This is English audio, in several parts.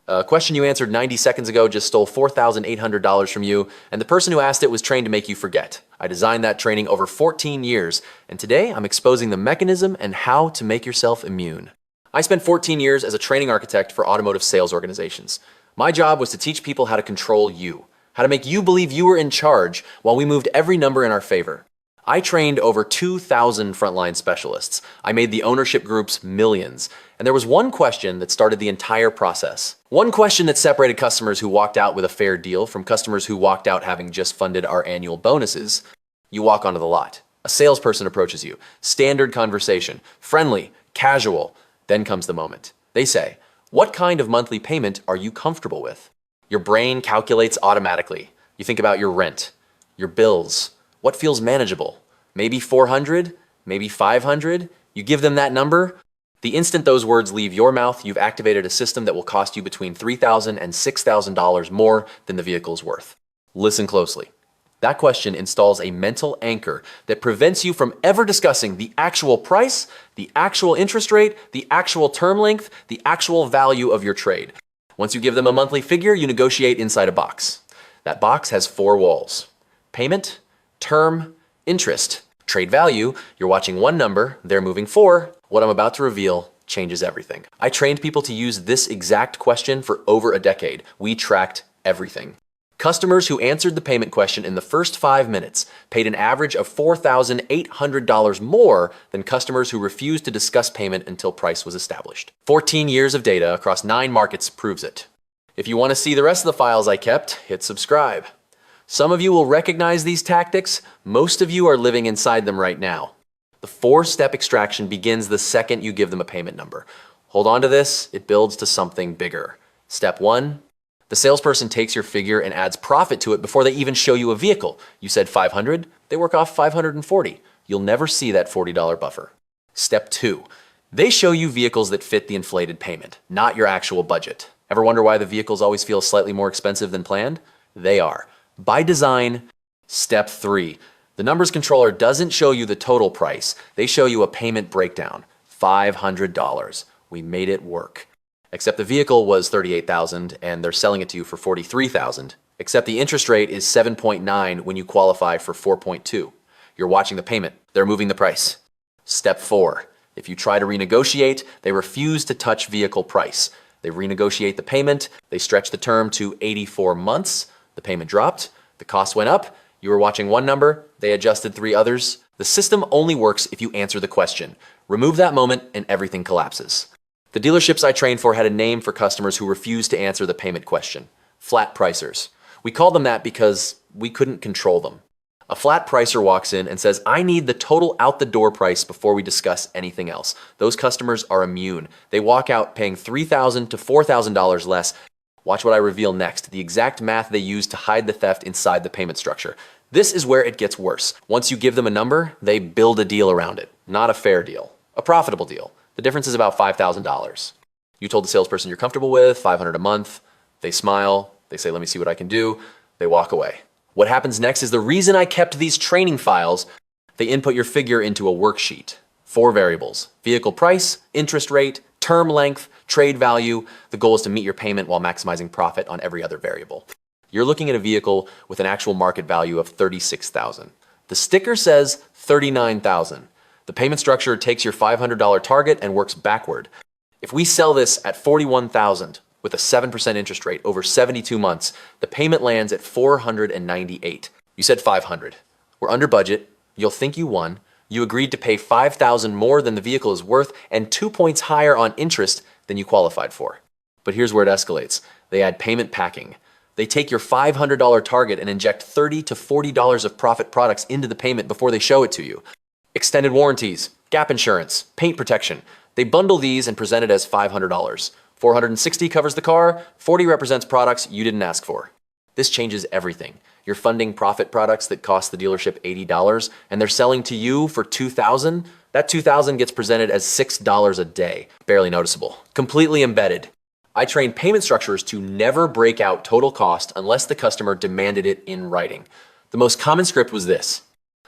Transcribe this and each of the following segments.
A question you answered 90 seconds ago just stole $4,800 from you, and the person who asked it was trained to make you forget. I designed that training over 14 years, and today I'm exposing the mechanism and how to make yourself immune. I spent 14 years as a training architect for automotive sales organizations. My job was to teach people how to control you, how to make you believe you were in charge while we moved every number in our favor. I trained over 2,000 frontline specialists. I made the ownership groups millions. And there was one question that started the entire process. One question that separated customers who walked out with a fair deal from customers who walked out having just funded our annual bonuses. You walk onto the lot. A salesperson approaches you. Standard conversation. Friendly. Casual. Then comes the moment. They say, "What kind of monthly payment are you comfortable with?" Your brain calculates automatically. You think about your rent, your bills. What feels manageable? Maybe 400, maybe 500. You give them that number. The instant those words leave your mouth, you've activated a system that will cost you between $3,000 and $6,000 more than the vehicle's worth. Listen closely. That question installs a mental anchor that prevents you from ever discussing the actual price, the actual interest rate, the actual term length, the actual value of your trade. Once you give them a monthly figure, you negotiate inside a box. That box has 4 walls. Payment, term, interest, trade value. You're watching one number, they're moving 4. What I'm about to reveal changes everything. I trained people to use this exact question for over a decade. We tracked everything. Customers who answered the payment question in the first 5 minutes paid an average of $4,800 more than customers who refused to discuss payment until price was established. 14 years of data across 9 markets proves it. If you want to see the rest of the files I kept, hit subscribe. Some of you will recognize these tactics. Most of you are living inside them right now. The 4-step extraction begins the second you give them a payment number. Hold on to this, it builds to something bigger. Step 1, the salesperson takes your figure and adds profit to it before they even show you a vehicle. You said 500, they work off 540. You'll never see that $40 buffer. Step 2, they show you vehicles that fit the inflated payment, not your actual budget. Ever wonder why the vehicles always feel slightly more expensive than planned? They are. By design. Step 3, the numbers controller doesn't show you the total price. They show you a payment breakdown, $500. We made it work. Except the vehicle was $38,000 and they're selling it to you for $43,000. Except the interest rate is 7.9 when you qualify for 4.2. You're watching the payment. They're moving the price. Step 4, if you try to renegotiate, they refuse to touch vehicle price. They renegotiate the payment. They stretch the term to 84 months. The payment dropped, the cost went up, you were watching one number, they adjusted 3 others. The system only works if you answer the question. Remove that moment and everything collapses. The dealerships I trained for had a name for customers who refused to answer the payment question. Flat pricers. We called them that because we couldn't control them. A flat pricer walks in and says, "I need the total out the door price before we discuss anything else." Those customers are immune. They walk out paying $3,000 to $4,000 less. Watch what I reveal next, the exact math they use to hide the theft inside the payment structure. This is where it gets worse. Once you give them a number, they build a deal around it. Not a fair deal, a profitable deal. The difference is about $5,000. You told the salesperson you're comfortable with, $500 a month. They smile, they say, "Let me see what I can do." They walk away. What happens next is the reason I kept these training files. They input your figure into a worksheet. 4 variables, vehicle price, interest rate, term length, trade value. The goal is to meet your payment while maximizing profit on every other variable. You're looking at a vehicle with an actual market value of $36,000. The sticker says $39,000. The payment structure takes your $500 target and works backward. If we sell this at $41,000 with a 7% interest rate over 72 months, the payment lands at $498. You said $500. We're under budget. You'll think you won. You agreed to pay $5,000 more than the vehicle is worth and 2 points higher on interest than you qualified for. But here's where it escalates. They add payment packing. They take your $500 target and inject $30 to $40 of profit products into the payment before they show it to you. Extended warranties, gap insurance, paint protection. They bundle these and present it as $500. $460 covers the car, $40 represents products you didn't ask for. This changes everything. You're funding profit products that cost the dealership $80 and they're selling to you for $2,000. That $2,000 gets presented as $6 a day. Barely noticeable. Completely embedded. I train payment structurers to never break out total cost unless the customer demanded it in writing. The most common script was this.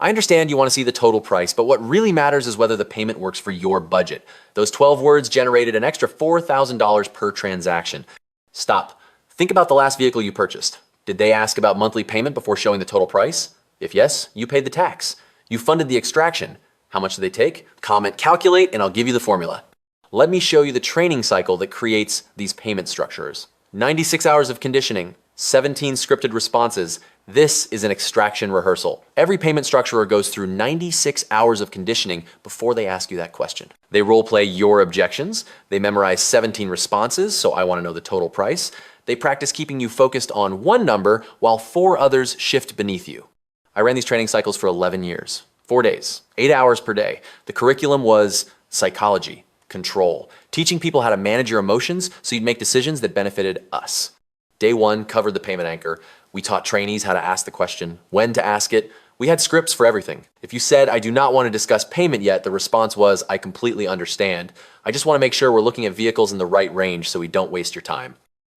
I understand you want to see the total price, but what really matters is whether the payment works for your budget. Those 12 words generated an extra $4,000 per transaction. Stop. Think about the last vehicle you purchased. Did they ask about monthly payment before showing the total price? If yes, you paid the tax. You funded the extraction. How much did they take? Comment calculate and I'll give you the formula. Let me show you the training cycle that creates these payment structures. 96 hours of conditioning, 17 scripted responses. This is an extraction rehearsal. Every payment structurer goes through 96 hours of conditioning before they ask you that question. They role play your objections. They memorize 17 responses, so I want to know the total price. They practice keeping you focused on one number while 4 others shift beneath you. I ran these training cycles for 11 years, 4 days, 8 hours per day. The curriculum was psychology, control, teaching people how to manage your emotions so you'd make decisions that benefited us. Day 1 covered the payment anchor. We taught trainees how to ask the question, when to ask it. We had scripts for everything. If you said, I do not want to discuss payment yet, the response was, I completely understand. I just want to make sure we're looking at vehicles in the right range so we don't waste your time.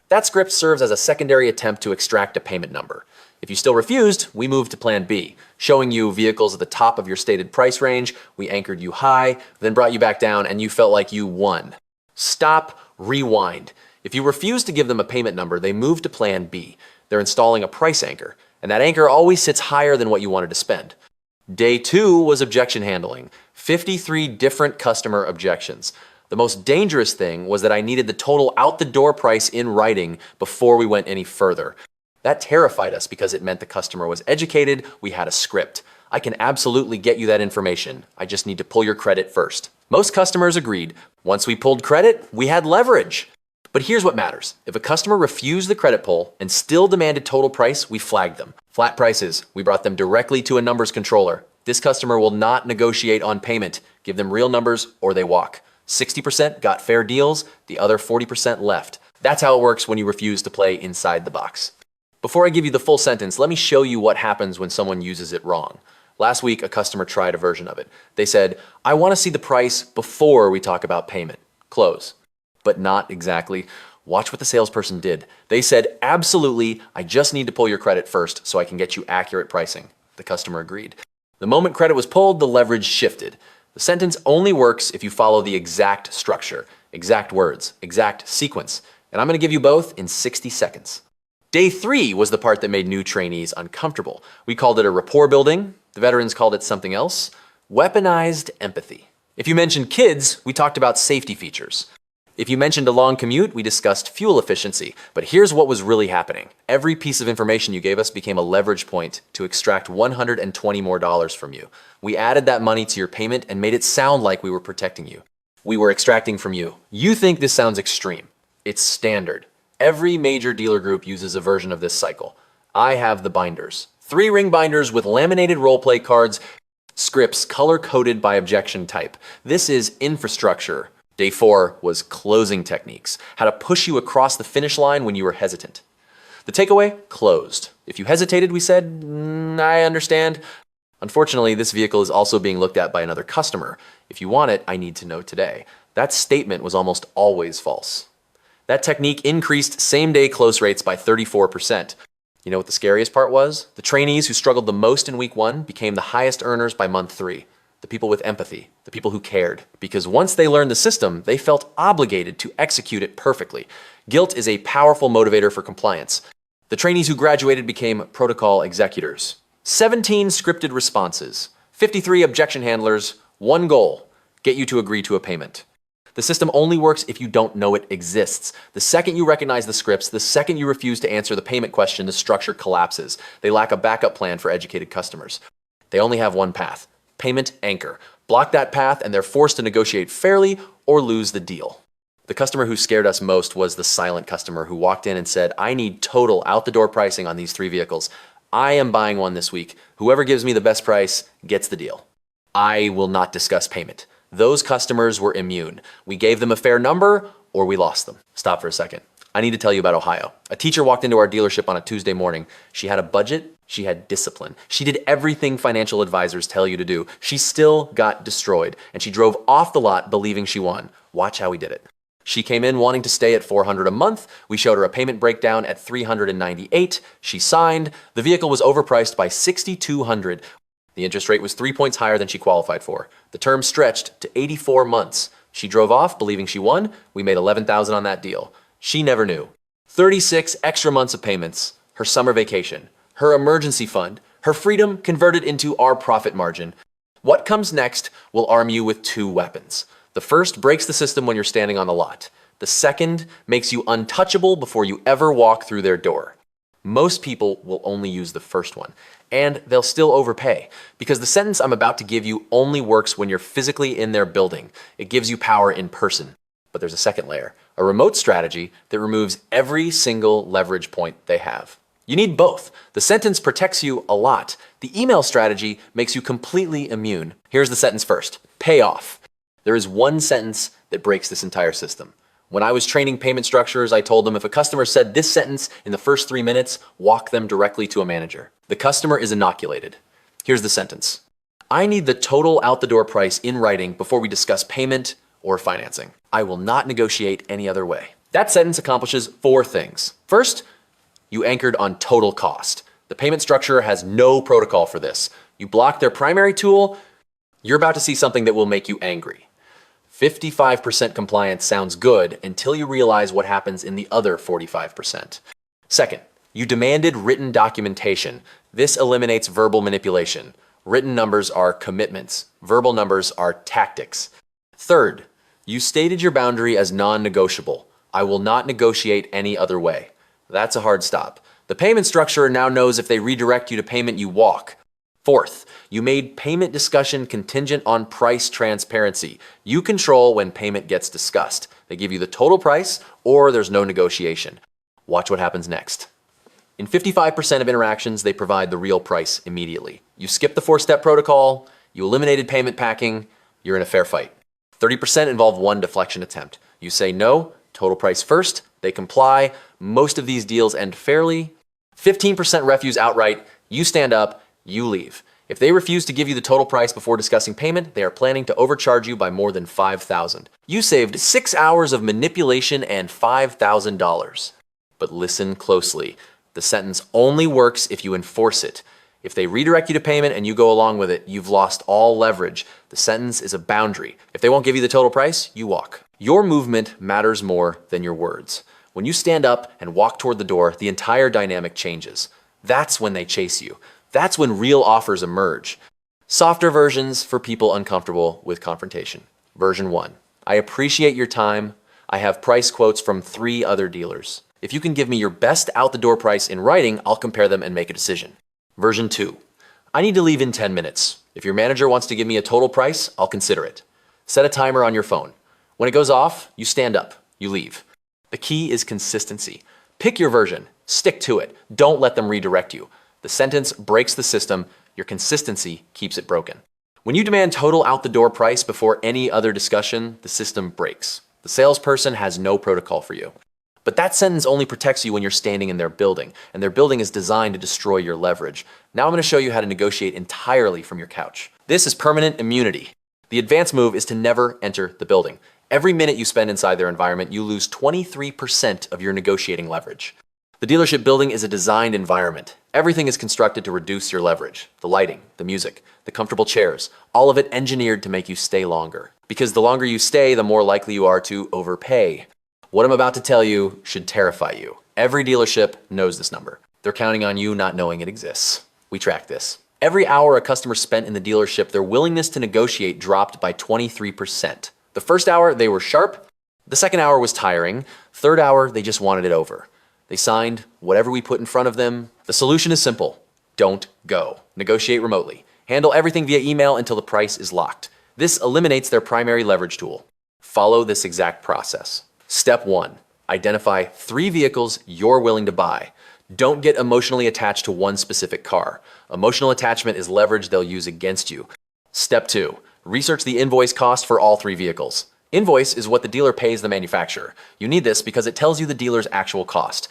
That script serves as a secondary attempt to extract a payment number. If you still refused, we moved to plan B, showing you vehicles at the top of your stated price range. We anchored you high, then brought you back down, and you felt like you won. Stop, rewind. If you refuse to give them a payment number, they move to plan B. They're installing a price anchor, and that anchor always sits higher than what you wanted to spend. Day 2 was objection handling, 53 different customer objections. The most dangerous thing was that I needed the total out the door price in writing before we went any further. That terrified us because it meant the customer was educated, we had a script. I can absolutely get you that information. I just need to pull your credit first. Most customers agreed. Once we pulled credit, we had leverage. But here's what matters. If a customer refused the credit pull and still demanded total price, we flagged them. Flat prices, we brought them directly to a numbers controller. This customer will not negotiate on payment. Give them real numbers or they walk. 60% got fair deals, the other 40% left. That's how it works when you refuse to play inside the box. Before I give you the full sentence, let me show you what happens when someone uses it wrong. Last week, a customer tried a version of it. They said, I want to see the price before we talk about payment. Close. But not exactly. Watch what the salesperson did. They said, absolutely, I just need to pull your credit first so I can get you accurate pricing. The customer agreed. The moment credit was pulled, the leverage shifted. The sentence only works if you follow the exact structure, exact words, exact sequence. And I'm going to give you both in 60 seconds. Day 3 was the part that made new trainees uncomfortable. We called it a rapport building. The veterans called it something else. Weaponized empathy. If you mentioned kids, we talked about safety features. If you mentioned a long commute, we discussed fuel efficiency. But here's what was really happening. Every piece of information you gave us became a leverage point to extract $120 more from you. We added that money to your payment and made it sound like we were protecting you. We were extracting from you. You think this sounds extreme. It's standard. Every major dealer group uses a version of this cycle. I have the binders. 3 ring binders with laminated role-play cards, scripts color-coded by objection type. This is infrastructure. Day 4 was closing techniques, how to push you across the finish line when you were hesitant. The takeaway? Closed. If you hesitated, we said, I understand. Unfortunately, this vehicle is also being looked at by another customer. If you want it, I need to know today. That statement was almost always false. That technique increased same-day close rates by 34%. You know what the scariest part was? The trainees who struggled the most in week 1 became the highest earners by month 3. The people with empathy, the people who cared. Because once they learned the system, they felt obligated to execute it perfectly. Guilt is a powerful motivator for compliance. The trainees who graduated became protocol executors. 17 scripted responses, 53 objection handlers, 1 goal, get you to agree to a payment. The system only works if you don't know it exists. The second you recognize the scripts, the second you refuse to answer the payment question, the structure collapses. They lack a backup plan for educated customers. They only have one path, payment anchor. Block that path and they're forced to negotiate fairly or lose the deal. The customer who scared us most was the silent customer who walked in and said, I need total out-the-door pricing on these 3 vehicles. I am buying one this week. Whoever gives me the best price gets the deal. I will not discuss payment. Those customers were immune. We gave them a fair number or we lost them. Stop for a second. I need to tell you about Ohio. A teacher walked into our dealership on a Tuesday morning. She had a budget. She had discipline. She did everything financial advisors tell you to do. She still got destroyed and she drove off the lot believing she won. Watch how we did it. She came in wanting to stay at $400 a month. We showed her a payment breakdown at $398. She signed. The vehicle was overpriced by $6,200. The interest rate was 3 points higher than she qualified for. The term stretched to 84 months. She drove off believing she won. We made $11,000 on that deal. She never knew. 36 extra months of payments, her summer vacation, her emergency fund, her freedom converted into our profit margin. What comes next will arm you with two weapons. The first breaks the system when you're standing on the lot. The second makes you untouchable before you ever walk through their door. Most people will only use the first one, and they'll still overpay because the sentence I'm about to give you only works when you're physically in their building. It gives you power in person. But there's a second layer, a remote strategy that removes every single leverage point they have. You need both. The sentence protects you a lot. The email strategy makes you completely immune. Here's the sentence first. Pay off. There is one sentence that breaks this entire system. When I was training payment structurers, I told them if a customer said this sentence in the first 3 minutes, walk them directly to a manager. The customer is inoculated. Here's the sentence. I need the total out the door price in writing before we discuss payment or financing. I will not negotiate any other way. That sentence accomplishes 4 things. First, you anchored on total cost. The payment structurer has no protocol for this. You block their primary tool, you're about to see something that will make you angry. 55% compliance sounds good until you realize what happens in the other 45%. Second, you demanded written documentation. This eliminates verbal manipulation. Written numbers are commitments. Verbal numbers are tactics. Third, you stated your boundary as non-negotiable. I will not negotiate any other way. That's a hard stop. The payment structurer now knows if they redirect you to payment, you walk. Fourth, you made payment discussion contingent on price transparency. You control when payment gets discussed. They give you the total price or there's no negotiation. Watch what happens next. In 55% of interactions, they provide the real price immediately. You skip the 4-step protocol, you eliminated payment packing, you're in a fair fight. 30% involve one deflection attempt. You say no, total price first, they comply. Most of these deals end fairly. 15% refuse outright, you stand up, you leave. If they refuse to give you the total price before discussing payment, they are planning to overcharge you by more than $5,000. You saved 6 hours of manipulation and $5,000. But listen closely. The sentence only works if you enforce it. If they redirect you to payment and you go along with it, you've lost all leverage. The sentence is a boundary. If they won't give you the total price, you walk. Your movement matters more than your words. When you stand up and walk toward the door, the entire dynamic changes. That's when they chase you. That's when real offers emerge. Softer versions for people uncomfortable with confrontation. Version 1. I appreciate your time. I have price quotes from 3 other dealers. If you can give me your best out the door price in writing, I'll compare them and make a decision. Version 2. I need to leave in 10 minutes. If your manager wants to give me a total price, I'll consider it. Set a timer on your phone. When it goes off, you stand up, you leave. The key is consistency. Pick your version, stick to it. Don't let them redirect you. The sentence breaks the system, your consistency keeps it broken. When you demand total out the door price before any other discussion, the system breaks. The salesperson has no protocol for you. But that sentence only protects you when you're standing in their building, and their building is designed to destroy your leverage. Now I'm going to show you how to negotiate entirely from your couch. This is permanent immunity. The advanced move is to never enter the building. Every minute you spend inside their environment, you lose 23% of your negotiating leverage. The dealership building is a designed environment. Everything is constructed to reduce your leverage. The lighting, the music, the comfortable chairs, all of it engineered to make you stay longer. Because the longer you stay, the more likely you are to overpay. What I'm about to tell you should terrify you. Every dealership knows this number. They're counting on you not knowing it exists. We track this. Every hour a customer spent in the dealership, their willingness to negotiate dropped by 23%. The first hour, they were sharp. The second hour was tiring. Third hour, they just wanted it over. They signed whatever we put in front of them. The solution is simple. Don't go. Negotiate remotely. Handle everything via email until the price is locked. This eliminates their primary leverage tool. Follow this exact process. Step 1. Identify 3 vehicles you're willing to buy. Don't get emotionally attached to one specific car. Emotional attachment is leverage they'll use against you. Step 2. Research the invoice cost for all 3 vehicles. Invoice is what the dealer pays the manufacturer. You need this because it tells you the dealer's actual cost.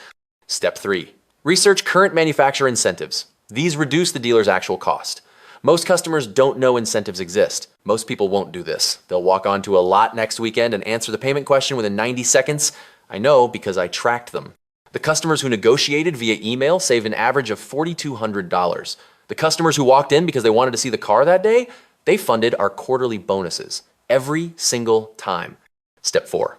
Step 3. Research current manufacturer incentives. These reduce the dealer's actual cost. Most customers don't know incentives exist. Most people won't do this. They'll walk onto a lot next weekend and answer the payment question within 90 seconds. I know because I tracked them. The customers who negotiated via email saved an average of $4,200. The customers who walked in because they wanted to see the car that day, they funded our quarterly bonuses every single time. Step 4.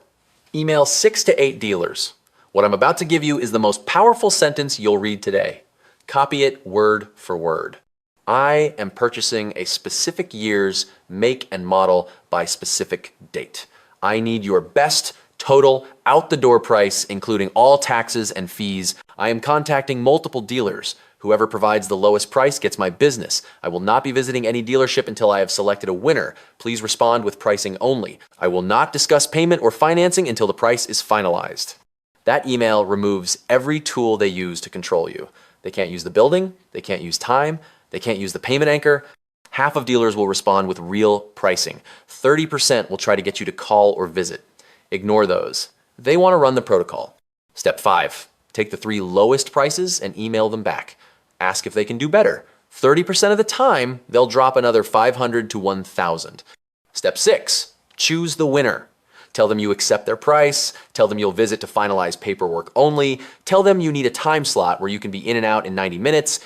Email 6 to 8 dealers. What I'm about to give you is the most powerful sentence you'll read today. Copy it word for word. I am purchasing a specific year's make and model by specific date. I need your best total out the door price, including all taxes and fees. I am contacting multiple dealers. Whoever provides the lowest price gets my business. I will not be visiting any dealership until I have selected a winner. Please respond with pricing only. I will not discuss payment or financing until the price is finalized. That email removes every tool they use to control you. They can't use the building, they can't use time, they can't use the payment anchor. Half of dealers will respond with real pricing. 30% will try to get you to call or visit. Ignore those. They want to run the protocol. Step 5, take the 3 lowest prices and email them back. Ask if they can do better. 30% of the time, they'll drop another $500 to $1,000. Step 6, choose the winner. Tell them you accept their price. Tell them you'll visit to finalize paperwork only. Tell them you need a time slot where you can be in and out in 90 minutes.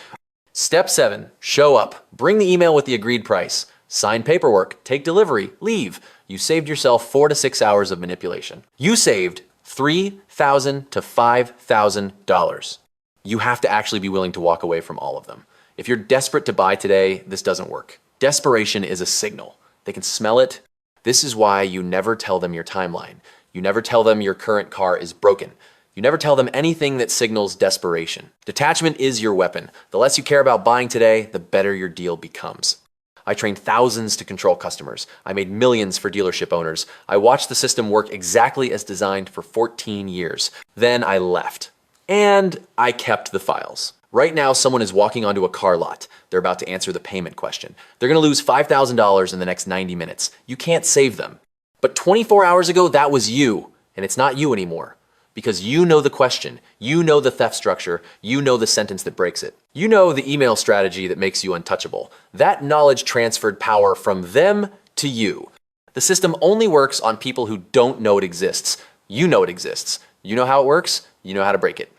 Step 7, show up. Bring the email with the agreed price. Sign paperwork, take delivery, leave. You saved yourself 4 to 6 hours of manipulation. You saved $3,000 to $5,000. You have to actually be willing to walk away from all of them. If you're desperate to buy today, this doesn't work. Desperation is a signal. They can smell it. This is why you never tell them your timeline. You never tell them your current car is broken. You never tell them anything that signals desperation. Detachment is your weapon. The less you care about buying today, the better your deal becomes. I trained thousands to control customers. I made millions for dealership owners. I watched the system work exactly as designed for 14 years. Then I left. And I kept the files. Right now, someone is walking onto a car lot. They're about to answer the payment question. They're gonna lose $5,000 in the next 90 minutes. You can't save them. But 24 hours ago, that was you, and it's not you anymore. Because you know the question, you know the theft structure, you know the sentence that breaks it. You know the email strategy that makes you untouchable. That knowledge transferred power from them to you. The system only works on people who don't know it exists. You know it exists. You know how it works, you know how to break it.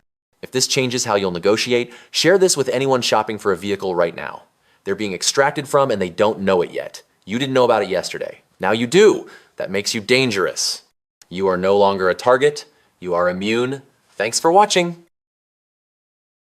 If this changes how you'll negotiate, share this with anyone shopping for a vehicle right now. They're being extracted from and they don't know it yet. You didn't know about it yesterday. Now you do. That makes you dangerous. You are no longer a target. You are immune. Thanks for watching.